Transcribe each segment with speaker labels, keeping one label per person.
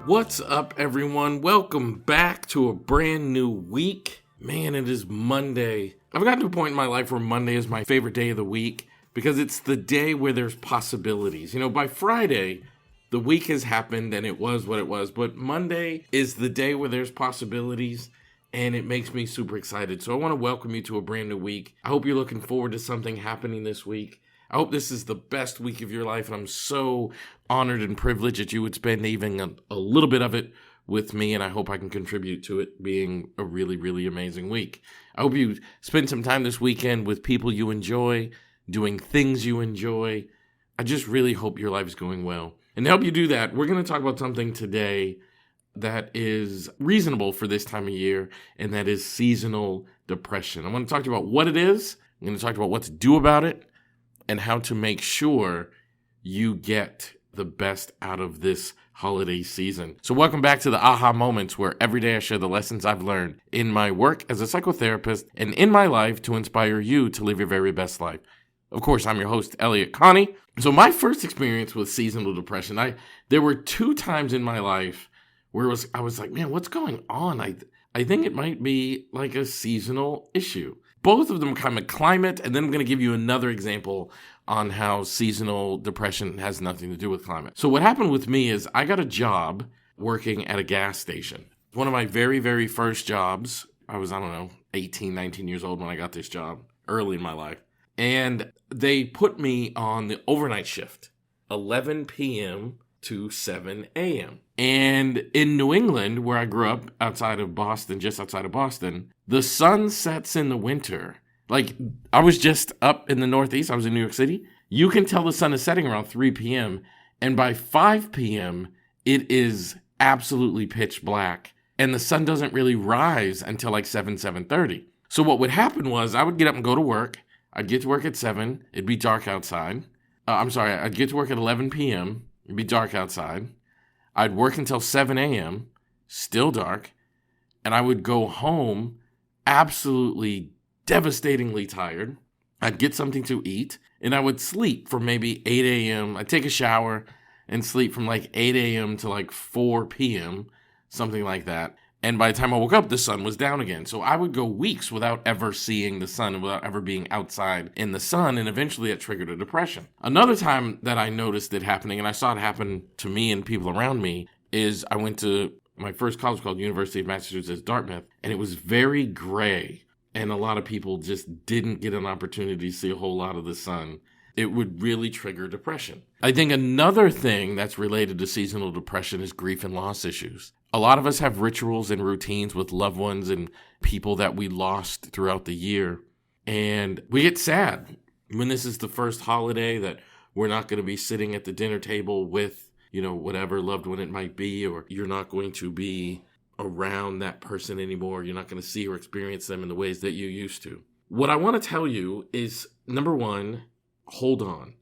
Speaker 1: What's up, everyone? Welcome back to a brand new week. Man, it is Monday. I've gotten to a point in my life where Monday is my favorite day of the week because it's the day where there's possibilities. You know, by Friday, the week has happened and it was what it was, but Monday is the day where there's possibilities and it makes me super excited. So I want to welcome you to a brand new week. I hope you're looking forward to something happening this week. I hope this is the best week of your life, and I'm so honored and privileged that you would spend even a little bit of it with me, and I hope I can contribute to it being a really, really amazing week. I hope you spend some time this weekend with people you enjoy, doing things you enjoy. I just really hope your life is going well. And to help you do that, we're going to talk about something today that is reasonable for this time of year, and that is seasonal depression. I want to talk to you about what it is. I'm going to talk about what to do about it, and how to make sure you get the best out of this holiday season. So welcome back to the Aha Moments, where every day I share the lessons I've learned in my work as a psychotherapist and in my life to inspire you to live your very best life. Of course, I'm your host, Elliott Connie. So my first experience with seasonal depression, there were two times in my life where I was like, man, what's going on? I think it might be like a seasonal issue. Both of them kind of climate, and then I'm going to give you another example on how seasonal depression has nothing to do with climate. So what happened with me is I got a job working at a gas station. One of my very, very first jobs. I was, 18, 19 years old when I got this job, early in my life. And they put me on the overnight shift, 11 p.m. to 7 a.m. And in New England, where I grew up outside of Boston, just outside of Boston, the sun sets in the winter. Like, I was just up in the Northeast. I was in New York City. You can tell the sun is setting around 3 p.m. And by 5 p.m., it is absolutely pitch black. And the sun doesn't really rise until like 7:30. So what would happen was I would get up and go to work. I'd get to work at 7. It'd be dark outside. I'd get to work at 11 p.m. It'd be dark outside. I'd work until 7 a.m., still dark. And I would go home absolutely devastatingly tired. I'd get something to eat, and I would sleep from maybe 8 a.m. I'd take a shower and sleep from like 8 a.m. to like 4 p.m., something like that. And by the time I woke up, the sun was down again. So I would go weeks without ever seeing the sun and without ever being outside in the sun, and eventually it triggered a depression. Another time that I noticed it happening, and I saw it happen to me and people around me, is I went to my first college called University of Massachusetts, Dartmouth, and it was very gray. And a lot of people just didn't get an opportunity to see a whole lot of the sun. It would really trigger depression. I think another thing that's related to seasonal depression is grief and loss issues. A lot of us have rituals and routines with loved ones and people that we lost throughout the year. And we get sad when this is the first holiday that we're not going to be sitting at the dinner table with, whatever loved one it might be, or you're not going to be around that person anymore. You're not going to see or experience them in the ways that you used to. What I want to tell you is, number one, hold on,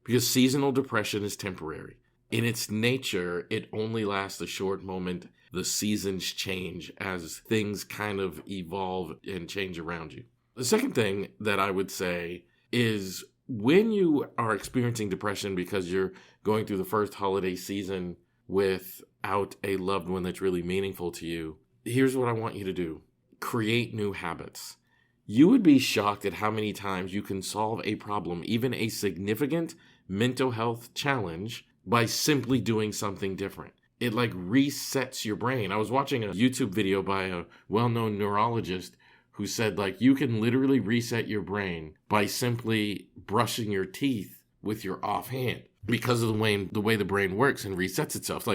Speaker 1: because seasonal depression is temporary. In its nature, it only lasts a short moment. The seasons change as things kind of evolve and change around you. The second thing that I would say is when you are experiencing depression because you're going through the first holiday season without a loved one that's really meaningful to you, here's what I want you to do. Create new habits. You would be shocked at how many times you can solve a problem, even a significant mental health challenge, by simply doing something different. It resets your brain. I was watching a YouTube video by a well-known neurologist who said you can literally reset your brain by simply brushing your teeth with your offhand because of the way the brain works and resets itself.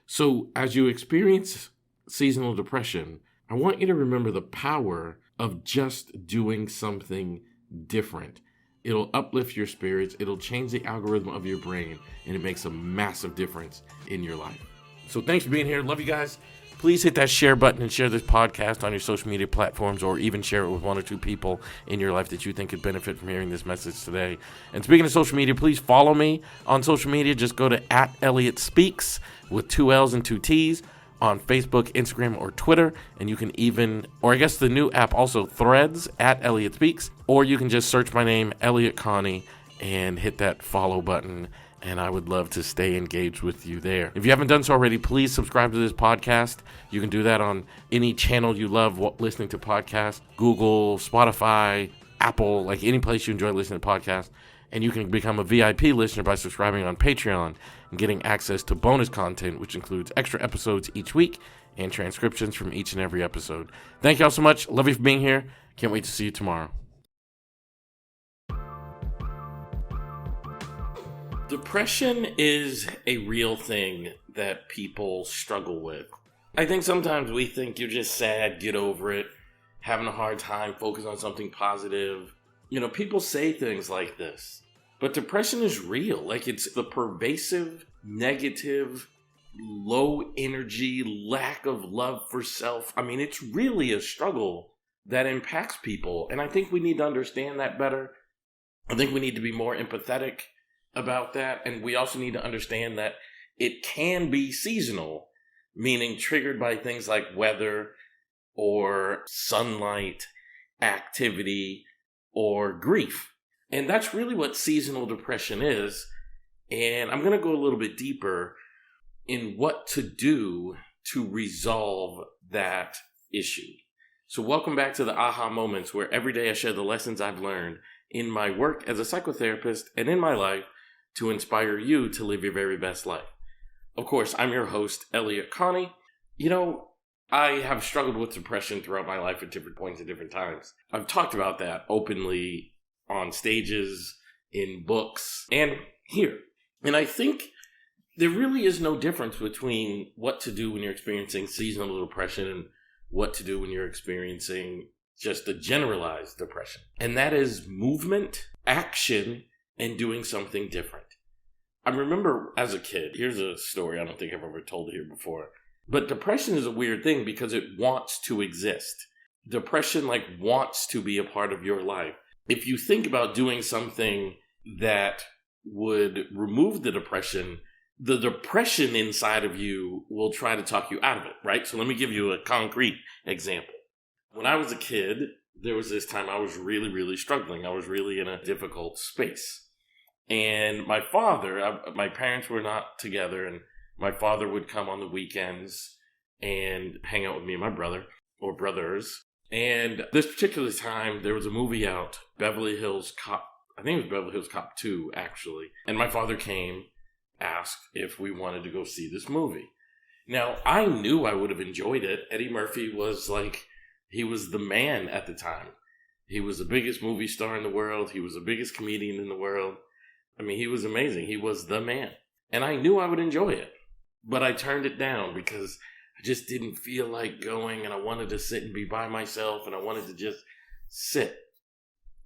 Speaker 1: So as you experience seasonal depression, I want you to remember the power of just doing something different. It'll uplift your spirits, it'll change the algorithm of your brain, and it makes a massive difference in your life. So thanks for being here. Love you guys. Please hit that share button and share this podcast on your social media platforms, or even share it with one or two people in your life that you think could benefit from hearing this message today. And speaking of social media, please follow me on social media. Just go to @ElliotSpeaks with 2 L's and 2 T's on Facebook, Instagram, or Twitter. And you can even, or I guess the new app also, Threads, @ElliotSpeaks. Or you can just search my name, Elliott Connie, and hit that follow button. and I would love to stay engaged with you there. If you haven't done so already, please subscribe to this podcast. You can do that on any channel you love listening to podcasts, Google, Spotify, Apple, like any place you enjoy listening to podcasts. And you can become a VIP listener by subscribing on Patreon and getting access to bonus content, which includes extra episodes each week and transcriptions from each and every episode. Thank you all so much. Love you for being here. Can't wait to see you tomorrow. Depression is a real thing that people struggle with. I think sometimes we think you're just sad, get over it, having a hard time, focus on something positive. You know, people say things like this, but depression is real. Like, it's the pervasive, negative, low energy, lack of love for self. I mean, it's really a struggle that impacts people. And I think we need to understand that better. I think we need to be more empathetic about that. And we also need to understand that it can be seasonal, meaning triggered by things like weather or sunlight, activity, or grief. And that's really what seasonal depression is. And I'm going to go a little bit deeper in what to do to resolve that issue. So welcome back to the Aha Moments, where every day I share the lessons I've learned in my work as a psychotherapist and in my life to inspire you to live your very best life. Of course, I'm your host, Elliott Connie. You know, I have struggled with depression throughout my life at different points at different times. I've talked about that openly on stages, in books, and here. And I think there really is no difference between what to do when you're experiencing seasonal depression and what to do when you're experiencing just a generalized depression. And that is movement, action, and doing something different. I remember as a kid, here's a story I don't think I've ever told it here before, but depression is a weird thing because it wants to exist. Depression wants to be a part of your life. If you think about doing something that would remove the depression inside of you will try to talk you out of it, right? So let me give you a concrete example. When I was a kid, there was this time I was really, really struggling. I was really in a difficult space. And my father, my parents were not together, and my father would come on the weekends and hang out with me and my brother, or brothers. And this particular time, there was a movie out, Beverly Hills Cop. I think it was Beverly Hills Cop 2, actually. And my father came, asked if we wanted to go see this movie. Now, I knew I would have enjoyed it. Eddie Murphy was he was the man at the time. He was the biggest movie star in the world. He was the biggest comedian in the world. I mean, he was amazing. He was the man. And I knew I would enjoy it. But I turned it down because I just didn't feel like going, and I wanted to sit and be by myself, and I wanted to just sit.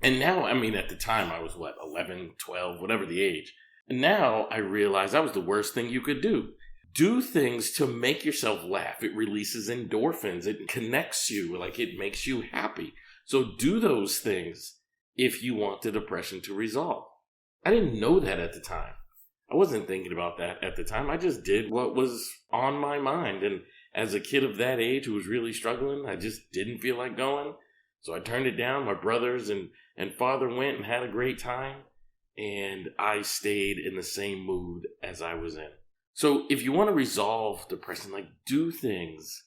Speaker 1: And now, I mean, at the time, I was 11, 12, whatever the age. And now I realize that was the worst thing you could do. Do things to make yourself laugh. It releases endorphins. It connects you. It makes you happy. So do those things if you want the depression to resolve. I didn't know that at the time. I wasn't thinking about that at the time. I just did what was on my mind. And as a kid of that age who was really struggling, I just didn't feel like going. So I turned it down. My brothers and father went and had a great time. And I stayed in the same mood as I was in. So if you want to resolve depression, do things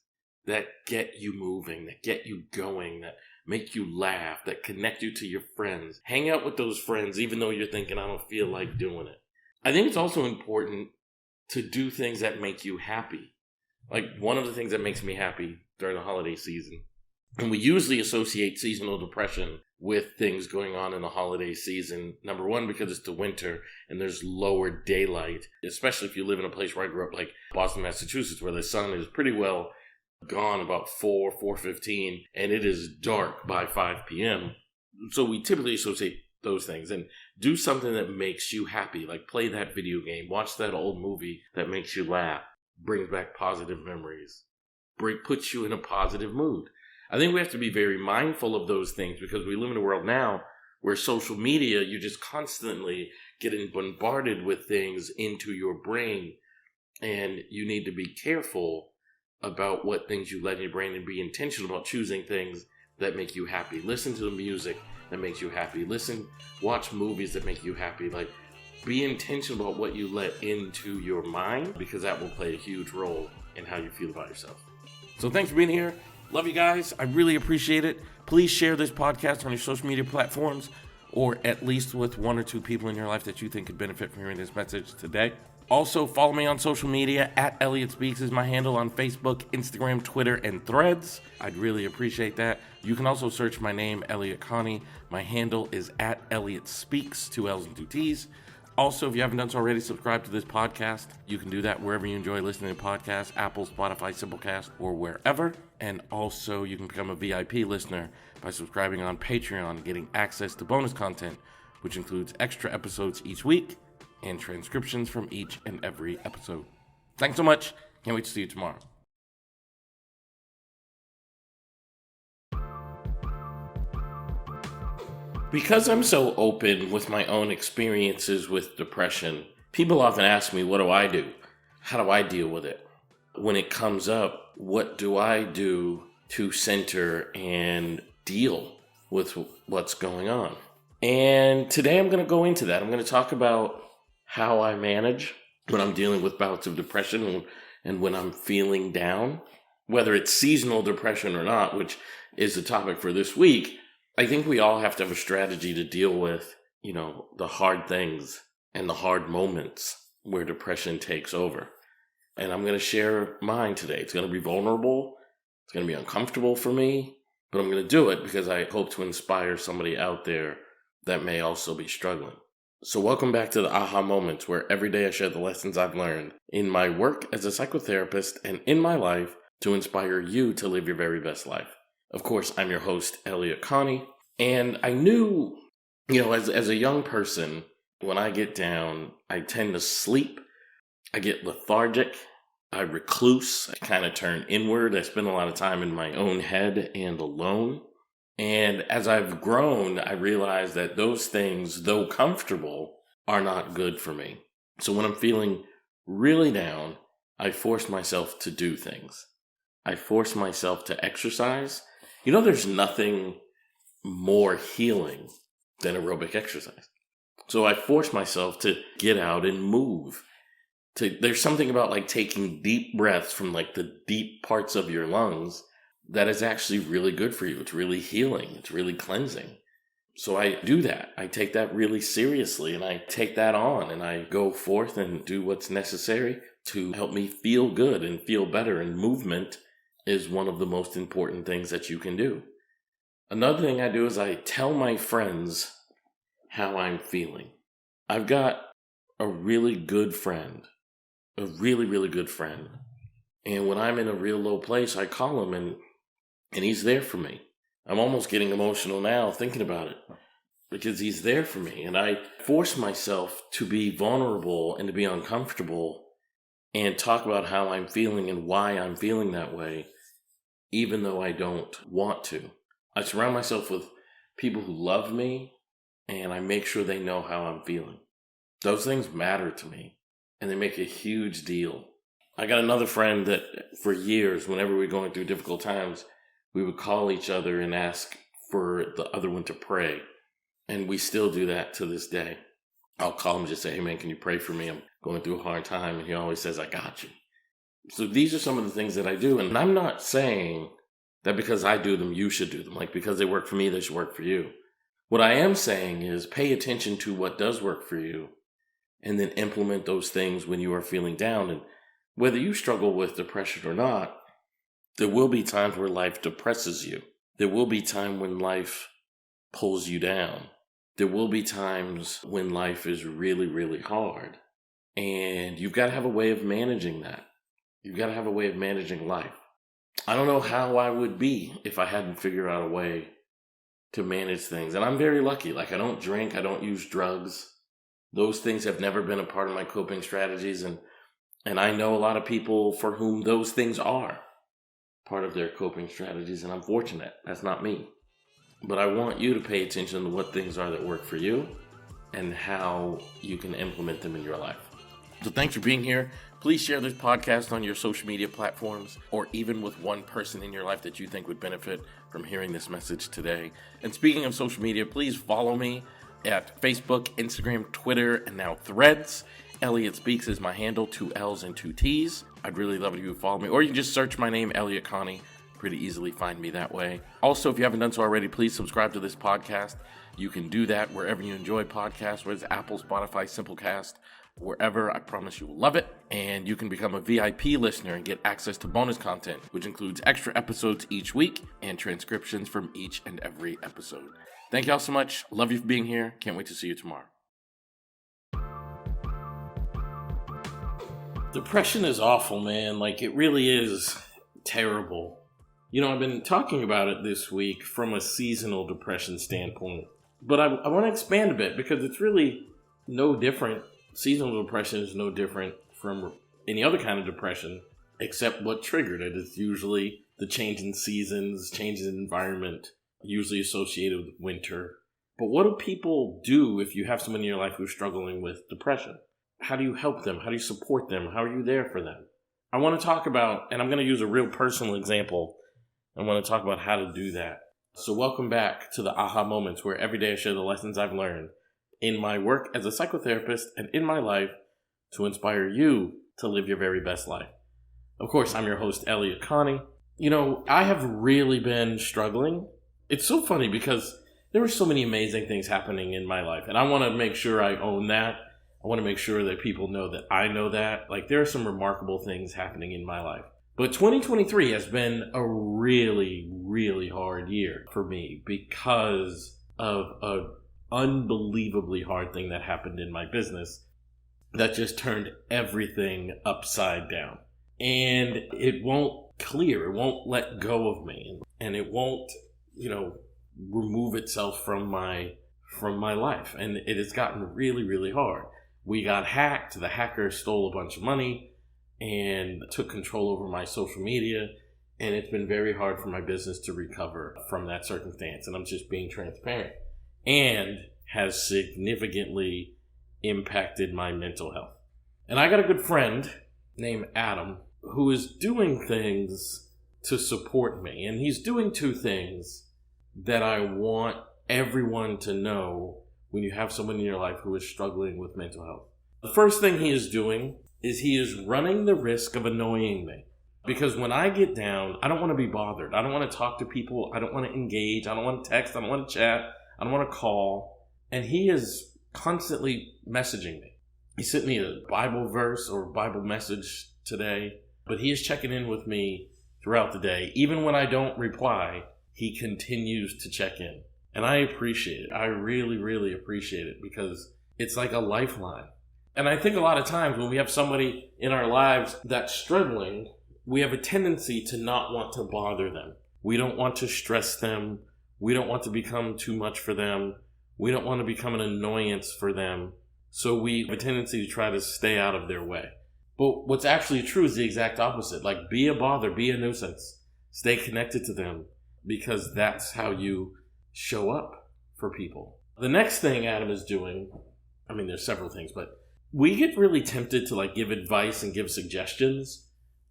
Speaker 1: that get you moving, that get you going, that make you laugh, that connect you to your friends. Hang out with those friends, even though you're thinking, I don't feel like doing it. I think it's also important to do things that make you happy. One of the things that makes me happy during the holiday season, and we usually associate seasonal depression with things going on in the holiday season. Number one, because it's the winter and there's lower daylight, especially if you live in a place where I grew up, like Boston, Massachusetts, where the sun is pretty well gone about 4:15, and it is dark by 5 p.m. So we typically associate those things. And do something that makes you happy, like play that video game, watch that old movie that makes you laugh, brings back positive memories, puts you in a positive mood. I think we have to be very mindful of those things because we live in a world now where social media, you're just constantly getting bombarded with things into your brain, and you need to be careful about what things you let in your brain and be intentional about choosing things that make you happy. Listen to the music that makes you happy. Watch movies that make you happy. Be intentional about what you let into your mind, because that will play a huge role in how you feel about yourself. So thanks for being here. Love you guys. I really appreciate it. Please share this podcast on your social media platforms, or at least with one or two people in your life that you think could benefit from hearing this message today. Also, follow me on social media. @Elliott Speaks is my handle on Facebook, Instagram, Twitter, and Threads. I'd really appreciate that. You can also search my name, Elliott Connie. My handle is @Elliott Speaks, 2 L's and 2 T's. Also, if you haven't done so already, subscribe to this podcast. You can do that wherever you enjoy listening to podcasts, Apple, Spotify, Simplecast, or wherever. And also, you can become a VIP listener by subscribing on Patreon and getting access to bonus content, which includes extra episodes each week and transcriptions from each and every episode. Thanks so much. Can't wait to see you tomorrow. Because I'm so open with my own experiences with depression, people often ask me, what do I do? How do I deal with it? When it comes up, what do I do to center and deal with what's going on? And today I'm going to go into that. I'm going to talk about how I manage when I'm dealing with bouts of depression and when I'm feeling down, whether it's seasonal depression or not, which is the topic for this week. I think we all have to have a strategy to deal with, the hard things and the hard moments where depression takes over. And I'm going to share mine today. It's going to be vulnerable. It's going to be uncomfortable for me, but I'm going to do it because I hope to inspire somebody out there that may also be struggling. So welcome back to the aha moments, where every day I share the lessons I've learned in my work as a psychotherapist and in my life to inspire you to live your very best life. Of course, I'm your host, Elliott Connie, and I knew, as a young person, when I get down, I tend to sleep, I get lethargic, I recluse, I kind of turn inward, I spend a lot of time in my own head and alone. And as I've grown, I realize that those things, though comfortable, are not good for me. So when I'm feeling really down, I force myself to do things. I force myself to exercise. There's nothing more healing than aerobic exercise. So I force myself to get out and move. There's something about taking deep breaths from the deep parts of your lungs that is actually really good for you. It's really healing. It's really cleansing. So I do that. I take that really seriously, and I take that on, and I go forth and do what's necessary to help me feel good and feel better. And movement is one of the most important things that you can do. Another thing I do is I tell my friends how I'm feeling. I've got a really good friend, a really, really good friend. And when I'm in a real low place, I call him and he's there for me. I'm almost getting emotional now thinking about it because he's there for me. And I force myself to be vulnerable and to be uncomfortable and talk about how I'm feeling and why I'm feeling that way, even though I don't want to. I surround myself with people who love me, and I make sure they know how I'm feeling. Those things matter to me, and they make a huge deal. I got another friend that for years, whenever we were going through difficult times, we would call each other and ask for the other one to pray. And we still do that to this day. I'll call him and just say, hey man, can you pray for me? I'm going through a hard time. And he always says, I got you. So these are some of the things that I do. And I'm not saying that because I do them, you should do them. Because they work for me, they should work for you. What I am saying is pay attention to what does work for you and then implement those things when you are feeling down. And whether you struggle with depression or not, there will be times where life depresses you. There will be time when life pulls you down. There will be times when life is really, really hard. And you've got to have a way of managing that. You've got to have a way of managing life. I don't know how I would be if I hadn't figured out a way to manage things. And I'm very lucky. I don't drink. I don't use drugs. Those things have never been a part of my coping strategies. And I know a lot of people for whom those things are part of their coping strategies. And I'm fortunate. That's not me. But I want you to pay attention to what things are that work for you and how you can implement them in your life. So thanks for being here. Please share this podcast on your social media platforms or even with one person in your life that you think would benefit from hearing this message today. And speaking of social media, please follow me at Facebook, Instagram, Twitter, and now Threads. Elliott Speaks is my handle, 2 L's and 2 T's. I'd really love it if you would follow me, or you can just search my name, Elliott Connie. Pretty easily find me that way. Also, if you haven't done so already, please subscribe to this podcast. You can do that wherever you enjoy podcasts, whether it's Apple, Spotify, Simplecast, wherever. I promise you will love it. And you can become a VIP listener and get access to bonus content, which includes extra episodes each week and transcriptions from each and every episode. Thank y'all so much. Love you for being here. Can't wait to see you tomorrow. Depression is awful, man. Like, it really is terrible. You know, I've been talking about it this week from a seasonal depression standpoint. But I want to expand a bit because it's really no different. Seasonal depression is no different from any other kind of depression, except what triggered it. It's usually the change in seasons, change in environment, usually associated with winter. But what do people do if you have someone in your life who's struggling with depression? How do you help them? How do you support them? How are you there for them? I want to talk about, and I'm going to use a real personal example. I want to talk about how to do that. So welcome back to the aha moments where every day I share the lessons I've learned in my work as a psychotherapist and in my life to inspire you to live your very best life. Of course, I'm your host, Elliott Connie. You know, I have really been struggling. It's so funny because there were so many amazing things happening in my life, and I want to make sure I own that. I want to make sure that people know that I know that. Like, there are some remarkable things happening in my life. But 2023 has been a really, really hard year for me because of an unbelievably hard thing that happened in my business that just turned everything upside down. And it won't clear. It won't let go of me. And it won't, remove itself from my life. And it has gotten really, really hard. We got hacked. The hacker stole a bunch of money and took control over my social media, and it's been very hard for my business to recover from that circumstance, and I'm just being transparent, and has significantly impacted my mental health. And I got a good friend named Adam who is doing things to support me, and he's doing 2 things that I want everyone to know when you have someone in your life who is struggling with mental health. The first thing he is doing is he is running the risk of annoying me. Because when I get down, I don't want to be bothered. I don't want to talk to people. I don't want to engage. I don't want to text. I don't want to chat. I don't want to call. And he is constantly messaging me. He sent me a Bible verse or Bible message today, but he is checking in with me throughout the day. Even when I don't reply, he continues to check in. And I appreciate it. I really, really appreciate it because it's like a lifeline. And I think a lot of times when we have somebody in our lives that's struggling, we have a tendency to not want to bother them. We don't want to stress them. We don't want to become too much for them. We don't want to become an annoyance for them. So we have a tendency to try to stay out of their way. But what's actually true is the exact opposite. Like, be a bother, be a nuisance. Stay connected to them because that's how you show up for people. The next thing Adam is doing, there's several things, but we get really tempted to give advice and give suggestions,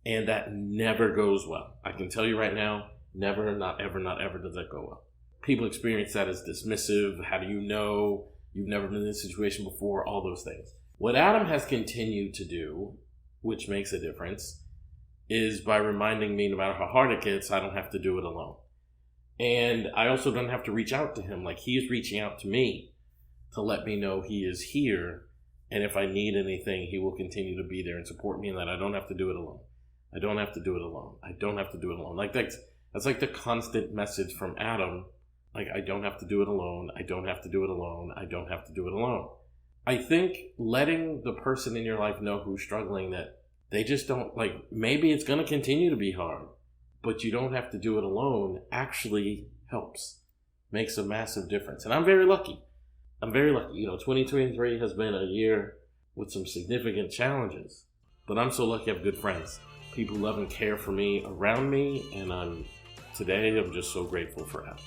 Speaker 1: and that never goes well. I can tell you right now, never, not ever does that go well. People experience that as dismissive. How do you know? You've never been in this situation before, all those things. What Adam has continued to do, which makes a difference, is by reminding me no matter how hard it gets, I don't have to do it alone. And I also don't have to reach out to him. He is reaching out to me to let me know he is here. And if I need anything, he will continue to be there and support me, and that I don't have to do it alone. I don't have to do it alone. I don't have to do it alone. That's like the constant message from Adam. I don't have to do it alone. I don't have to do it alone. I don't have to do it alone. I think letting the person in your life know who's struggling that they just don't, maybe it's going to continue to be hard, but you don't have to do it alone actually helps. Makes a massive difference. And I'm very lucky. 2023 has been a year with some significant challenges, but I'm so lucky I have good friends. People love and care for me around me, and I'm just so grateful for that.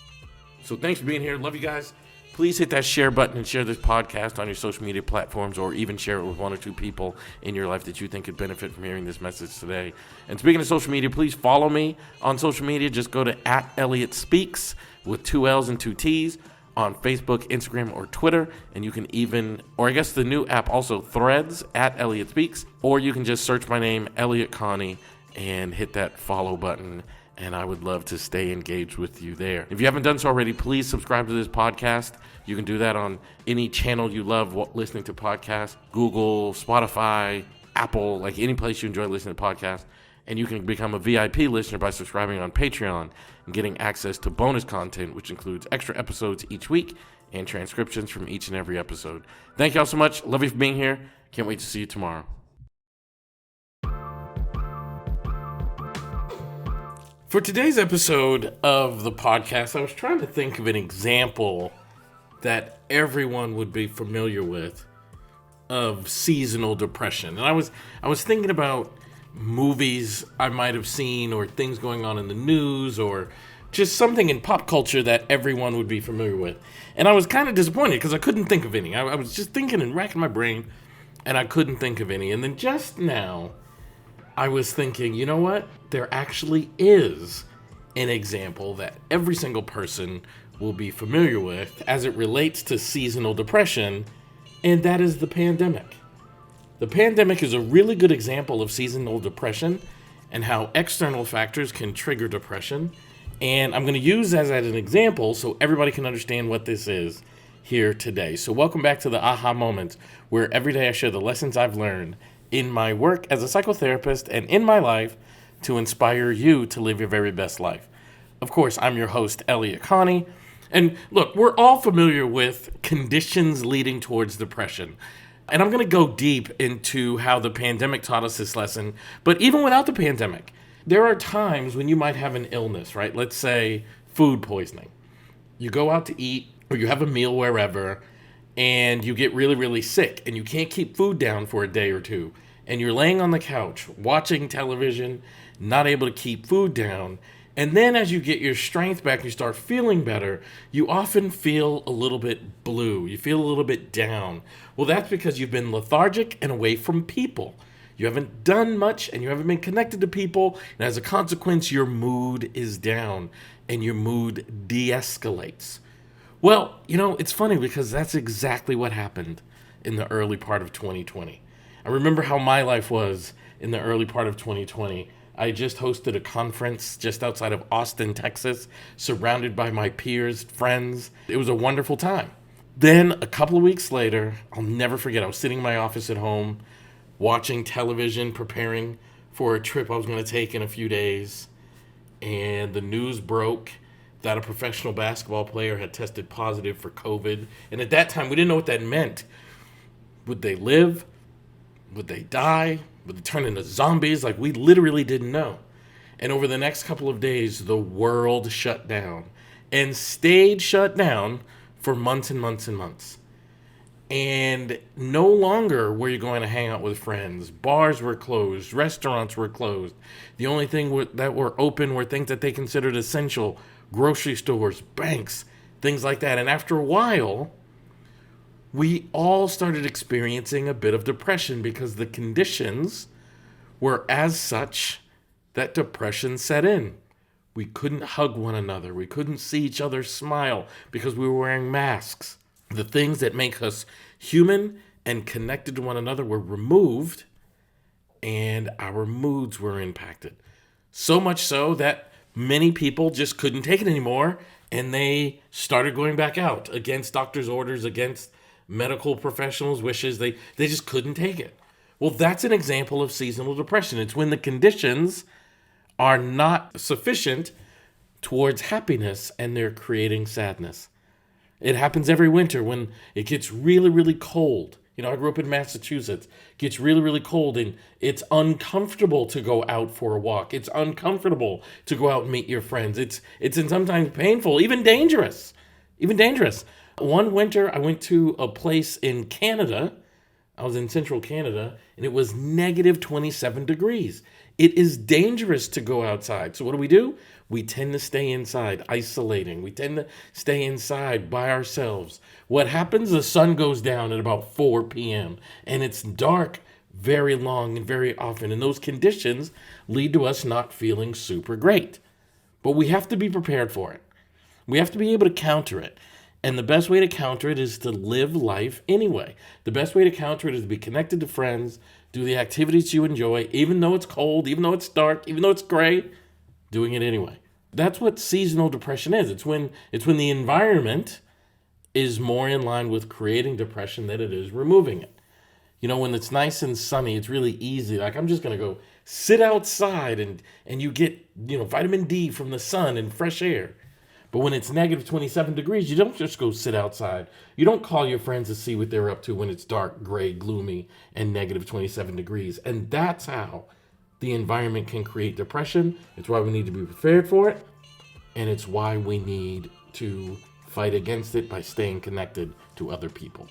Speaker 1: So thanks for being here. Love you guys. Please hit that share button and share this podcast on your social media platforms, or even share it with 1 or 2 people in your life that you think could benefit from hearing this message today. And speaking of social media, please follow me on social media. Just go to @ElliottSpeaks with 2 L's and 2 T's. on Facebook, Instagram, or Twitter. And you can even, or I guess the new app also, Threads, at Elliott Speaks. Or you can just search my name, Elliott Connie, and hit that follow button. And I would love to stay engaged with you there. If you haven't done so already, please subscribe to this podcast. You can do that on any channel you love listening to podcasts, Google, Spotify, Apple, like any place you enjoy listening to podcasts. And you can become a VIP listener by subscribing on Patreon and getting access to bonus content, which includes extra episodes each week and transcriptions from each and every episode. Thank you all so much. Love you for being here. Can't wait to see you tomorrow. For today's episode of the podcast, I was trying to think of an example that everyone would be familiar with of seasonal depression. And I was thinking about movies I might have seen or things going on in the news or just something in pop culture that everyone would be familiar with. And I was kind of disappointed because I couldn't think of any. I was just thinking and racking my brain and I couldn't think of any. And then just now, I was thinking, you know what? There actually is an example that every single person will be familiar with as it relates to seasonal depression, and that is the pandemic. The pandemic is a really good example of seasonal depression and how external factors can trigger depression. And I'm going to use that as an example so everybody can understand what this is here today. So welcome back to the Aha Moments, where every day I share the lessons I've learned in my work as a psychotherapist and in my life to inspire you to live your very best life. Of course, I'm your host, Elliott Connie. And look, we're all familiar with conditions leading towards depression. And I'm going to go deep into how the pandemic taught us this lesson. But even without the pandemic, there are times when you might have an illness, right? Let's say food poisoning. You go out to eat or you have a meal wherever, and you get really, really sick and you can't keep food down for a day or two. And you're laying on the couch watching television, not able to keep food down. And then as you get your strength back and you start feeling better, you often feel a little bit blue. You feel a little bit down. Well, that's because you've been lethargic and away from people. You haven't done much and you haven't been connected to people. And as a consequence, your mood is down and your mood de-escalates. Well, you know, it's funny because that's exactly what happened in the early part of 2020. I remember how my life was in the early part of 2020. I just hosted a conference just outside of Austin, Texas, surrounded by my peers, friends. It was a wonderful time. Then a couple of weeks later, I'll never forget, I was sitting in my office at home, watching television, preparing for a trip I was going to take in a few days, and the news broke that a professional basketball player had tested positive for COVID. And at that time, we didn't know what that meant. Would they live? Would they die? Would they turn into zombies? Like, we literally didn't know. And over the next couple of days, the world shut down and stayed shut down for months and months and months. And no longer were you going to hang out with friends. Bars were closed. Restaurants were closed. The only thing that were open were things that they considered essential. Grocery stores, banks, things like that. And after a while, we all started experiencing a bit of depression because the conditions were as such that depression set in. We couldn't hug one another. We couldn't see each other smile because we were wearing masks. The things that make us human and connected to one another were removed, and our moods were impacted. So much so that many people just couldn't take it anymore, and they started going back out against doctors' orders, against medical professionals' wishes. They just couldn't take it. Well, that's an example of seasonal depression. It's when the conditions are not sufficient towards happiness and they're creating sadness. It happens every winter when it gets really, really cold. You know, I grew up in Massachusetts. It gets really, really cold and it's uncomfortable to go out for a walk. It's uncomfortable to go out and meet your friends. It's sometimes painful, even dangerous. One winter, I went to a place in Canada. I was in central Canada, and it was negative 27 degrees. It is dangerous to go outside. So what do? We tend to stay inside, isolating. We tend to stay inside by ourselves. What happens? The sun goes down at about 4 p.m., and it's dark very long and very often. And those conditions lead to us not feeling super great. But we have to be prepared for it. We have to be able to counter it. And the best way to counter it is to live life anyway. The best way to counter it is to be connected to friends, do the activities you enjoy, even though it's cold, even though it's dark, even though it's gray, doing it anyway. That's what seasonal depression is. It's when the environment is more in line with creating depression than it is removing it. You know, when it's nice and sunny, it's really easy. Like, I'm just going to go sit outside and you get, vitamin D from the sun and fresh air. But when it's negative 27 degrees, you don't just go sit outside. You don't call your friends to see what they're up to when it's dark, gray, gloomy, and negative 27 degrees. And that's how the environment can create depression. It's why we need to be prepared for it. And it's why we need to fight against it by staying connected to other people.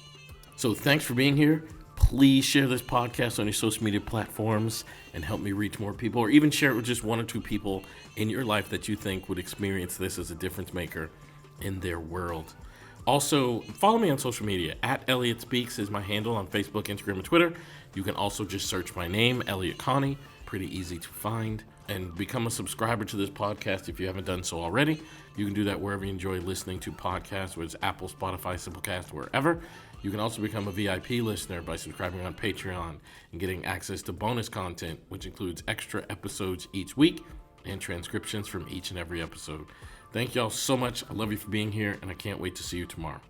Speaker 1: So thanks for being here. Please share this podcast on your social media platforms and help me reach more people, or even share it with just one or two people in your life that you think would experience this as a difference maker in their world. Also, follow me on social media. @Elliott Speaks is my handle on Facebook, Instagram, and Twitter. You can also just search my name, Elliott Connie. Pretty easy to find. And become a subscriber to this podcast if you haven't done so already. You can do that wherever you enjoy listening to podcasts, whether it's Apple, Spotify, Simplecast, wherever. You can also become a VIP listener by subscribing on Patreon and getting access to bonus content, which includes extra episodes each week and transcriptions from each and every episode. Thank y'all so much. I love you for being here, and I can't wait to see you tomorrow.